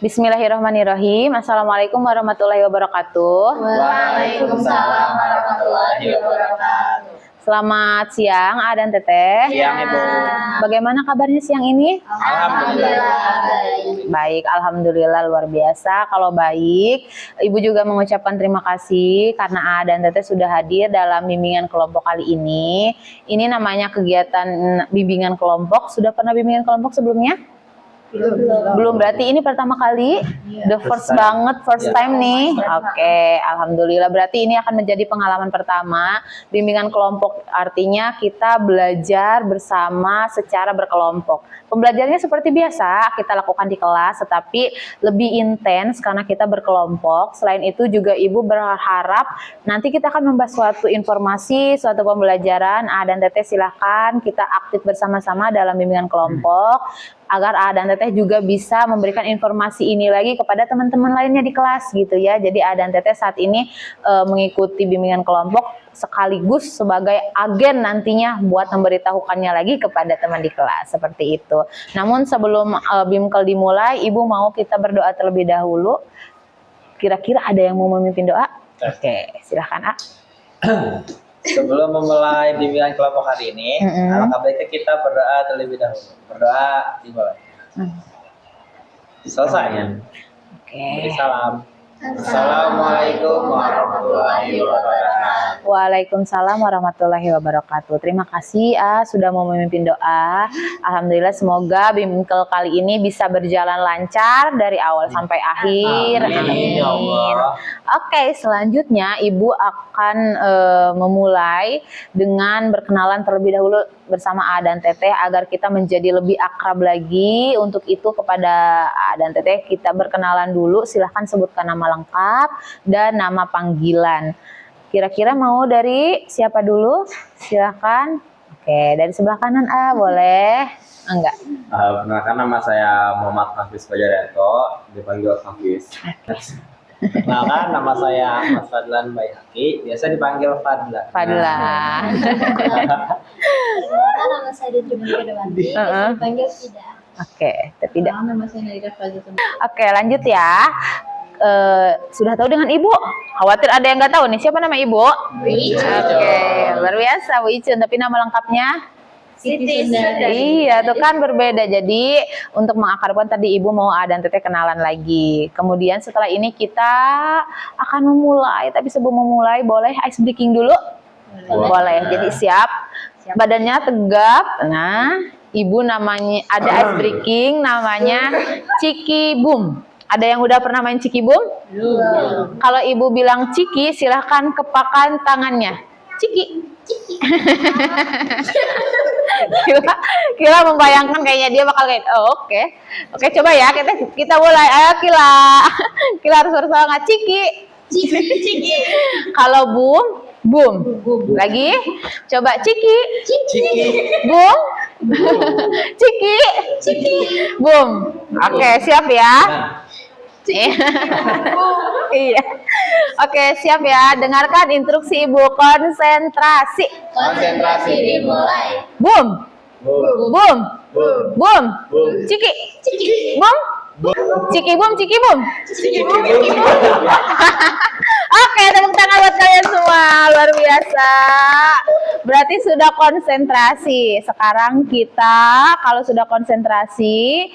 Bismillahirrahmanirrahim. Assalamualaikum warahmatullahi wabarakatuh. Waalaikumsalam warahmatullahi wabarakatuh. Selamat siang, A dan Teteh. Siang, Ibu. Bagaimana kabarnya siang ini? Alhamdulillah baik. Baik, alhamdulillah luar biasa. Kalau baik, Ibu juga mengucapkan terima kasih karena A dan Teteh sudah hadir dalam bimbingan kelompok kali ini. Ini namanya kegiatan bimbingan kelompok. Sudah pernah bimbingan kelompok sebelumnya? Belum, berarti ini pertama kali, the first time nih. Oke, alhamdulillah. Berarti ini akan menjadi pengalaman pertama bimbingan kelompok. Artinya kita belajar bersama secara berkelompok. Pembelajarannya seperti biasa kita lakukan di kelas, tetapi lebih intens karena kita berkelompok. Selain itu juga Ibu berharap nanti kita akan membahas suatu informasi, suatu pembelajaran. A dan Teteh silahkan kita aktif bersama-sama dalam bimbingan kelompok, agar A dan Teteh juga bisa memberikan informasi ini lagi kepada teman-teman lainnya di kelas gitu ya. Jadi A dan Teteh saat ini mengikuti bimbingan kelompok sekaligus sebagai agen nantinya buat memberitahukannya lagi kepada teman di kelas, seperti itu. Namun sebelum bimkel dimulai, Ibu mau kita berdoa terlebih dahulu. Kira-kira ada yang mau memimpin doa? Oke, silahkan A. Sebelum memulai bimbingan kelompok hari ini, alangkah baiknya kita berdoa terlebih dahulu. Berdoa dimulai. Selesai ya? Oke. Beri salam. Assalamualaikum warahmatullahi wabarakatuh. Waalaikumsalam warahmatullahi wabarakatuh. Terima kasih sudah mau memimpin doa. Alhamdulillah, semoga bimkel kali ini bisa berjalan lancar dari awal sampai akhir. Amin. Oke, selanjutnya Ibu akan memulai dengan berkenalan terlebih dahulu bersama A dan Teteh agar kita menjadi lebih akrab lagi. Untuk itu kepada A dan Teteh kita berkenalan dulu. Silahkan sebutkan nama lengkap dan nama panggilan. Kira-kira mau dari siapa dulu? Silahkan. Oke, dari sebelah kanan A boleh. Enggak. Perkenalkan, nama saya Muhammad Hafiz Fajaryanto, dipanggil Hafiz. Perkenalkan, nama saya Ahmad Fadlan Bayhaqi, biasa dipanggil Fadlan. Fadlan. Nama saya Jumaika Dewanti, dipanggil Fida. Oke, tidak. Nama saya Nadira Fazlun. Oke, lanjut ya. Sudah tahu dengan Ibu? Khawatir ada yang nggak tahu nih. Siapa nama Ibu? Oke, luar biasa Bu Icun. Tapi nama lengkapnya? Siti Sundari. Iya, tuh kan berbeda. Jadi untuk mengakrabkan tadi Ibu mau A dan Teteh kenalan lagi. Kemudian setelah ini kita akan memulai. Tapi sebelum memulai, boleh ice breaking dulu? Boleh. Jadi siap. Badannya tegap. Nah, Ibu namanya ada ice breaking, namanya Ciki Boom. Ada yang udah pernah main Ciki Boom? Kalau Ibu bilang Ciki, silahkan kepakan tangannya. Ciki. Kila membayangkan kayaknya dia bakal kayak oke, coba ya kita mulai. Ayo Kila harus bersemangat. Ciki. Kalau boom lagi, coba Ciki boom Ciki boom. Oke, siap ya. Iya. Oke, siap ya. Dengarkan instruksi Ibu. Konsentrasi. Konsentrasi dimulai. Boom. Ciki. Boom. Ciki boom. Oke, tepuk tangan buat kalian semua. Luar biasa. Berarti sudah konsentrasi. Sekarang kita kalau sudah konsentrasi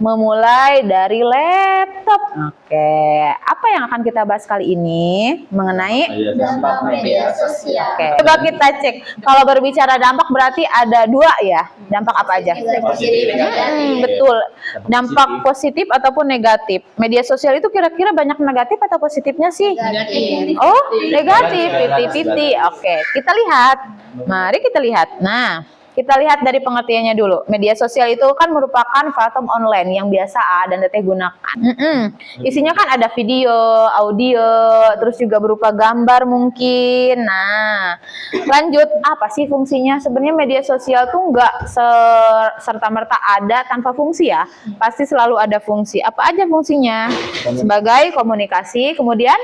memulai dari laptop. Oke, apa yang akan kita bahas kali ini mengenai Dampak media sosial. Oke, coba kita cek. Kalau berbicara dampak berarti ada dua ya. Dampak apa aja? Betul. Dampak positif ataupun negatif. Media sosial itu kira-kira banyak negatif atau positifnya sih? Negatif. Oh, negatif. 50-50. Oke, kita lihat. Mari kita lihat. Nah, kita lihat dari pengertiannya dulu. Media sosial itu kan merupakan platform online yang biasa A dan Teteh gunakan. Isinya kan ada video, audio, terus juga berupa gambar mungkin. Nah, lanjut, apa sih fungsinya? Sebenarnya media sosial tuh nggak serta-merta ada tanpa fungsi ya. Pasti selalu ada fungsi. Apa aja fungsinya? Sebagai komunikasi, kemudian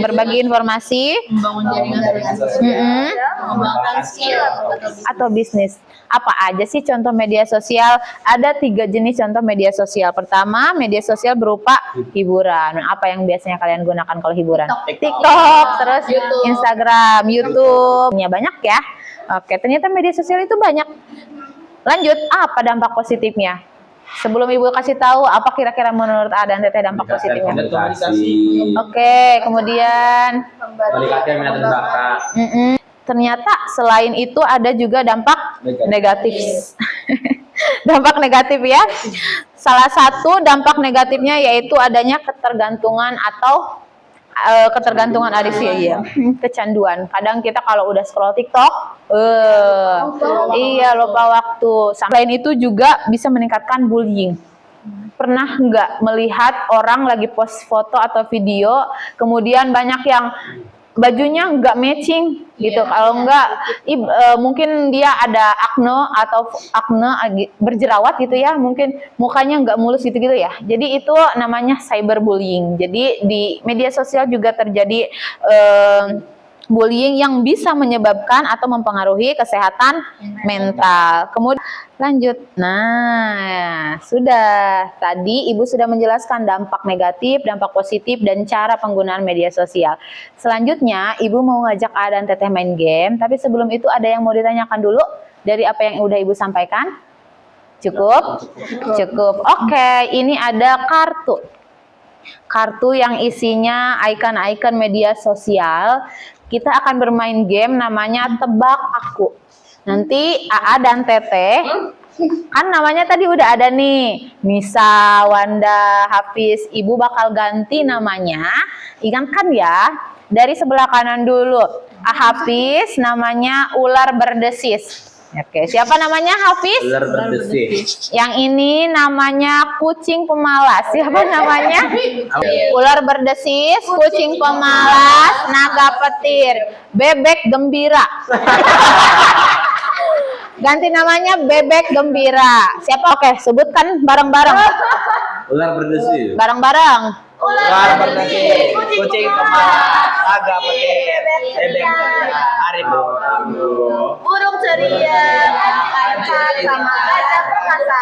berbagi informasi, Membangun jaringan sosial, mengembangkan skill atau bisnis. Apa aja sih contoh media sosial? Ada 3 jenis contoh media sosial. Pertama, media sosial berupa hiburan. Nah, apa yang biasanya kalian gunakan kalau hiburan? TikTok, terus YouTube. Instagram, YouTube. Ya, banyak ya. Oke, ternyata media sosial itu banyak. Lanjut, apa dampak positifnya? Sebelum Ibu kasih tahu, apa kira-kira menurut A dan Teteh dampak positifnya? Komunikasi, Oke, kemudian meningkatkan minat dan bakat. ternyata selain itu ada juga dampak negatif. Dampak negatif ya. Salah satu dampak negatifnya yaitu adanya ketergantungan atau ketergantungan adiksi ya, kecanduan. Kadang kita kalau udah scroll TikTok, iya lupa waktu. Selain itu juga bisa meningkatkan bullying. Pernah nggak melihat orang lagi post foto atau video, kemudian banyak yang bajunya nggak matching gitu. Kalau nggak, mungkin dia ada akne berjerawat gitu ya, mungkin mukanya nggak mulus gitu-gitu ya. Jadi itu namanya cyberbullying. Jadi di media sosial juga terjadi bullying yang bisa menyebabkan atau mempengaruhi kesehatan mental. Kemudian lanjut. Nah, sudah. Tadi Ibu sudah menjelaskan dampak negatif, dampak positif, dan cara penggunaan media sosial. Selanjutnya, Ibu mau ngajak A dan Teteh main game, tapi sebelum itu ada yang mau ditanyakan dulu dari apa yang udah Ibu sampaikan? Cukup? Cukup. Oke, ini ada kartu. Kartu yang isinya icon-icon media sosial. Kita akan bermain game namanya Tebak Aku. Nanti AA dan Teteh, kan namanya tadi udah ada nih, Nisa, Wanda, Hafiz. Ibu bakal ganti namanya. Ingatkan ya, dari sebelah kanan dulu. Hafiz namanya ular berdesis. Oke, siapa namanya Hafiz? Ular berdesis. Yang ini namanya kucing pemalas. Siapa namanya? Ular berdesis, kucing pemalas, naga petir, bebek gembira. Ganti namanya bebek gembira. Siapa? Oke, sebutkan bareng-bareng. Ular berdesis. Bareng-bareng. Ular berdesis, kucing pemalas, naga petir, bebek harimau. Burung ceria, kancak sama gajah perkasa.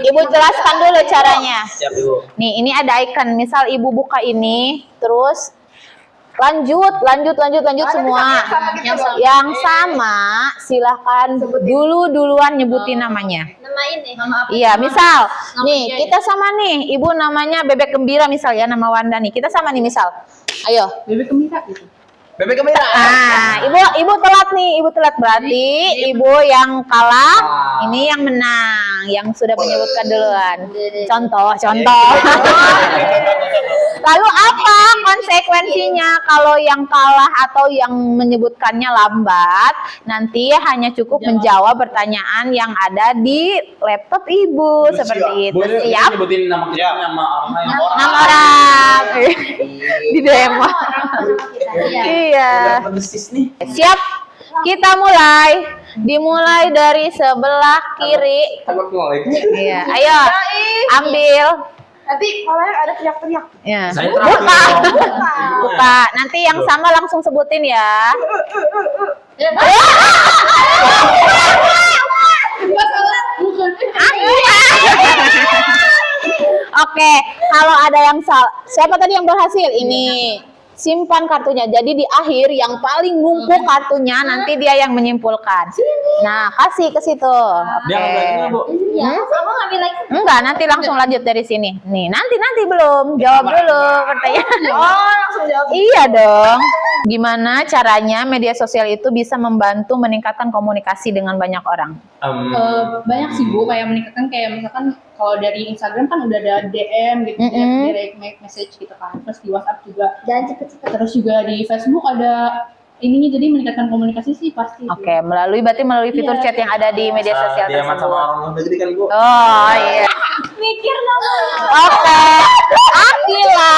Ibu jelaskan dulu caranya. Siap, Ibu. Nih, ini ada icon. Misal Ibu buka ini, terus lanjut semua. Yang sama, silahkan duluan nyebutin namanya. Nama ini. Iya, misal nih kita sama nih, Ibu namanya Bebek Gembira misal ya, nama Wanda nih. Kita sama nih misal. Ayo. Bebek gembira. Nah, Ibu telat nih, Ibu telat berarti Ibu yang kalah, ini yang menang, yang sudah menyebutkan duluan. Contoh. Lalu apa konsekuensinya kalau yang kalah atau yang menyebutkannya lambat? Nanti hanya cukup menjawab pertanyaan yang ada di laptop Ibu seperti itu. Siap? Nyebutin nama kita, nama orang. Nama orang di demo. Iya. Siap? Kita mulai. Dimulai dari sebelah kiri. Iya. Ayo, ambil. Nanti kalau ada teriak-teriak. Ya. Saya Buka. Nanti yang sama langsung sebutin ya. Oke, kalau ada yang salah, siapa tadi yang berhasil? Ini. Simpan kartunya. Jadi di akhir yang paling numpuk kartunya nanti dia yang menyimpulkan. Nah, kasih ke situ. Dia ngambil lagi nggak, Bu? Iya, kamu ngambil lagi. Enggak, nanti langsung lanjut dari sini. Nih, nanti belum. Jawab dulu pertanyaan. Oh, langsung jawab. Iya dong. Gimana caranya media sosial itu bisa membantu meningkatkan komunikasi dengan banyak orang? Banyak sih Bu, kayak meningkatkan kayak misalkan kalau dari Instagram kan udah ada DM gitu, direct message gitu kan, terus di WhatsApp juga, Jangan cepet-cepet. terus juga di Facebook ada ininya, jadi meningkatkan komunikasi sih pasti. Oke, melalui fitur chat yang ada di media sosial Dia sama tersebut. orang luar negeri kan, Bu? Oh iya. Mikir dong. Oke. Akila.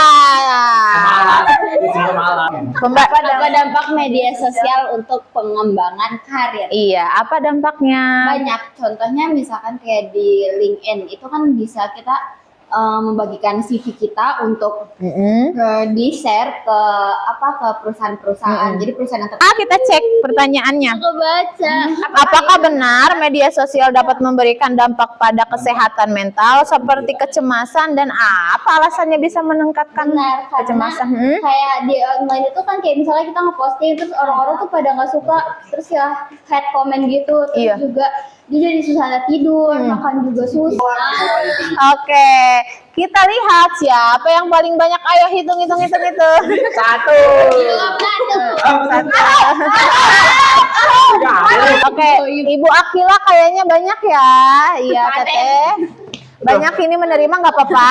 Apa dampak media sosial untuk pengembangan karir? Iya, apa dampaknya? Banyak. Contohnya misalkan kayak di LinkedIn itu kan bisa kita membagikan CV kita untuk di-share ke perusahaan-perusahaan. Jadi perusahaan yang Kita cek pertanyaannya. aku baca. Apakah benar media sosial dapat memberikan dampak pada kesehatan mental seperti kecemasan dan apa alasannya bisa meningkatkan Benar, karena kecemasan? kayak di online itu kan kayak misalnya kita ngeposting terus orang-orang tuh pada nggak suka, terus ya hate comment gitu, terus Iya. juga dia jadi susah tidur, makan juga susah. Oke, kita lihat siapa yang paling banyak. Ayo hitung itu. Satu. Oke, Ibu Akila kayaknya banyak ya. Iya, Teteh. Banyak ini menerima nggak apa-apa.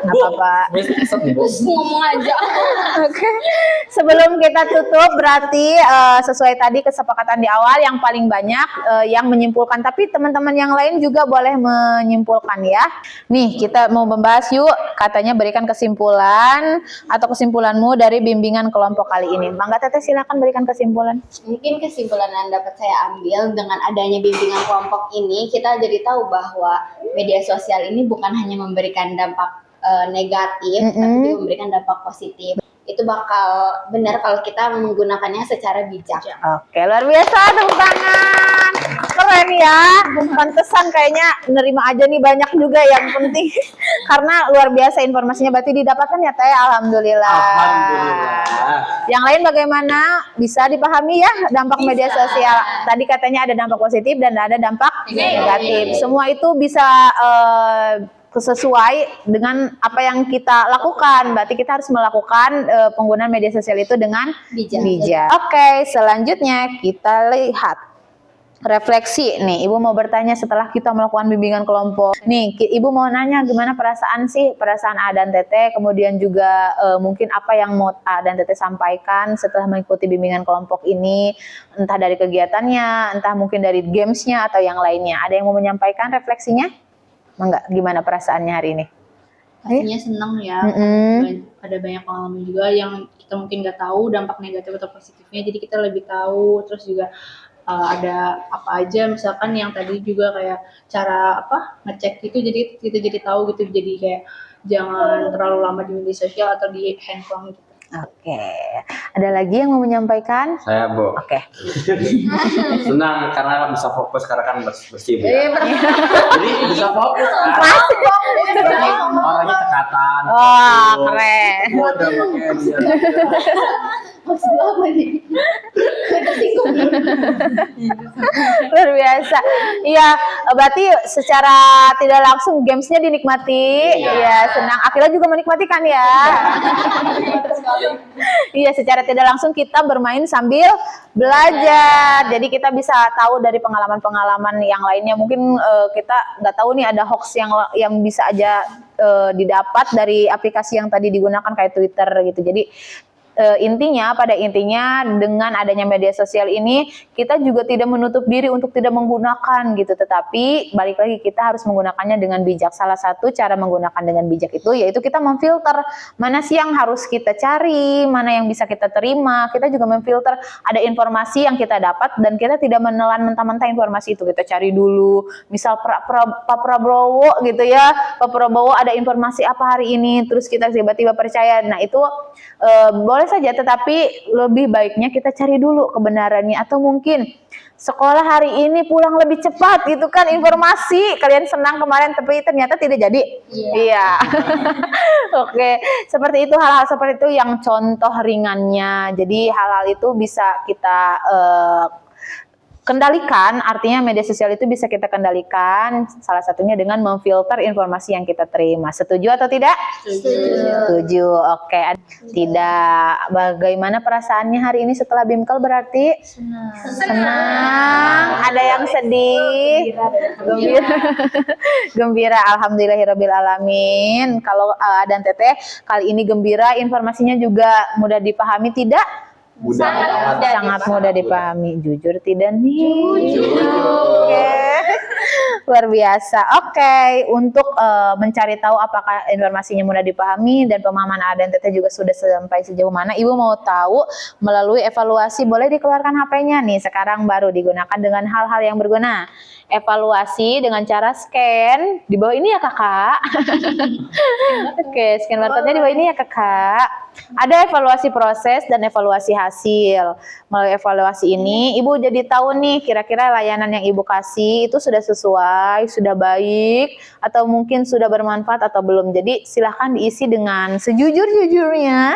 Nggak apa-apa. Ngomong aja. Oke. Sebelum kita tutup, berarti sesuai tadi kesepakatan di awal yang paling banyak yang menyimpulkan. Tapi teman-teman yang lain juga boleh menyimpulkan ya. Nih, kita mau membahas yuk. Katanya berikan kesimpulan atau kesimpulanmu dari bimbingan kelompok kali ini. Mangga Teteh, silakan berikan kesimpulan. Mungkin kesimpulan yang dapat saya ambil dengan adanya bimbingan kelompok ini, kita jadi tahu bahwa media sosial ini bukan hanya memberikan dampak negatif, tapi juga memberikan dampak positif. Itu bakal benar kalau kita menggunakannya secara bijak. Oke, luar biasa, tepuk tangan. Keren ya. Pantesan kayaknya nerima aja nih, banyak juga yang penting. Karena luar biasa informasinya berarti didapatkan ya Teh. Alhamdulillah. Yang lain bagaimana? Bisa dipahami ya dampak media sosial. Tadi katanya ada dampak positif dan ada dampak negatif. Semua itu bisa sesuai dengan apa yang kita lakukan. Berarti kita harus melakukan penggunaan media sosial itu dengan bijak. Oke, selanjutnya kita lihat refleksi nih. Ibu mau bertanya setelah kita melakukan bimbingan kelompok. Nih, Ibu mau nanya gimana perasaan A dan Teteh, kemudian juga mungkin apa yang mau A dan Teteh sampaikan setelah mengikuti bimbingan kelompok ini, entah dari kegiatannya, entah mungkin dari gamesnya atau yang lainnya. Ada yang mau menyampaikan refleksinya? Enggak, gimana perasaannya hari ini? Pastinya senang ya. Ada banyak pengalaman juga yang kita mungkin nggak tahu dampak negatif atau positifnya. Jadi kita lebih tahu. Terus juga ada apa aja, misalkan yang tadi juga kayak cara ngecek gitu. Jadi kita jadi tahu gitu. Jadi kayak jangan terlalu lama di media sosial atau di handphone gitu. Oke, ada lagi yang mau menyampaikan? Saya Bu. Oke. Senang karena bisa fokus karena kan bersih Bu. Jadi bisa fokus kan. Berarti orangnya cekatan. Wah, keren. Udah pakai dia. Maksud lo apa nih? Luar biasa. Iya, berarti secara tidak langsung gamesnya dinikmati. Iya, senang. Akila juga menikmati kan ya? Iya, secara tidak langsung kita bermain sambil belajar. Jadi kita bisa tahu dari pengalaman-pengalaman yang lainnya. Mungkin kita nggak tahu nih ada hoax yang bisa aja didapat dari aplikasi yang tadi digunakan kayak Twitter gitu. Jadi pada intinya dengan adanya media sosial ini kita juga tidak menutup diri untuk tidak menggunakan gitu, tetapi balik lagi kita harus menggunakannya dengan bijak. Salah satu cara menggunakan dengan bijak itu yaitu kita memfilter mana sih yang harus kita cari, mana yang bisa kita terima. Kita juga memfilter ada informasi yang kita dapat dan kita tidak menelan mentah-mentah informasi itu. Kita cari dulu, misal Pak Prabowo gitu ya, Pak Prabowo ada informasi apa hari ini, terus kita tiba-tiba percaya. Nah itu boleh saja, tetapi lebih baiknya kita cari dulu kebenarannya. Atau mungkin sekolah hari ini pulang lebih cepat gitu kan informasi, kalian senang kemarin tapi ternyata tidak jadi. Iya. Oke, seperti itu, hal-hal seperti itu yang contoh ringannya. Jadi hal-hal itu bisa kita kendalikan, artinya media sosial itu bisa kita kendalikan salah satunya dengan memfilter informasi yang kita terima. Setuju atau tidak? Setuju. Oke. Tidak. Bagaimana perasaannya hari ini setelah BIMKEL berarti? Senang. Ada yang sedih? Gembira. Alhamdulillahirabbil alamin. Kalau dan Teteh kali ini gembira, informasinya juga mudah dipahami tidak? Sangat mudah dipahami. Jujur tidak nih? Oke. Luar biasa. Oke, untuk mencari tahu apakah informasinya mudah dipahami dan pemahaman A dan Teteh juga sudah sampai sejauh mana, Ibu mau tahu melalui evaluasi. Boleh dikeluarkan HP-nya nih, sekarang baru digunakan dengan hal-hal yang berguna. Evaluasi dengan cara scan di bawah ini ya kakak. Oke, scan barcode-nya di bawah ini ya kakak. Ada evaluasi proses dan evaluasi hasil. Melalui evaluasi ini, Ibu jadi tahu nih kira-kira layanan yang Ibu kasih itu sudah sesuai, sudah baik, atau mungkin sudah bermanfaat atau belum. Jadi silahkan diisi dengan sejujur-jujurnya.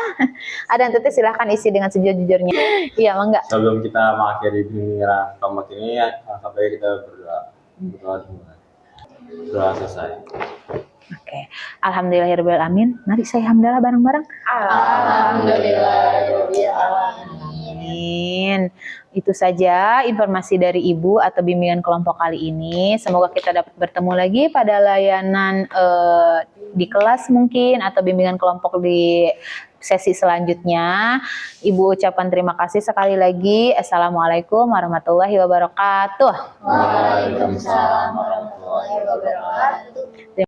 Ada yang Teteh silahkan isi dengan sejujur-jujurnya. Iya, mangga. Sebelum kita mengakhiri bimbingan kelompok ini, sampai kita berdoa selesai. Oke, alhamdulillahirobbilalamin. Mari saya hamdalah bareng-bareng. Amin. Itu saja informasi dari Ibu atau bimbingan kelompok kali ini. Semoga kita dapat bertemu lagi pada layanan di kelas mungkin atau bimbingan kelompok di sesi selanjutnya. Ibu ucapkan terima kasih sekali lagi. Assalamualaikum warahmatullahi wabarakatuh. Waalaikumsalam warahmatullahi wabarakatuh.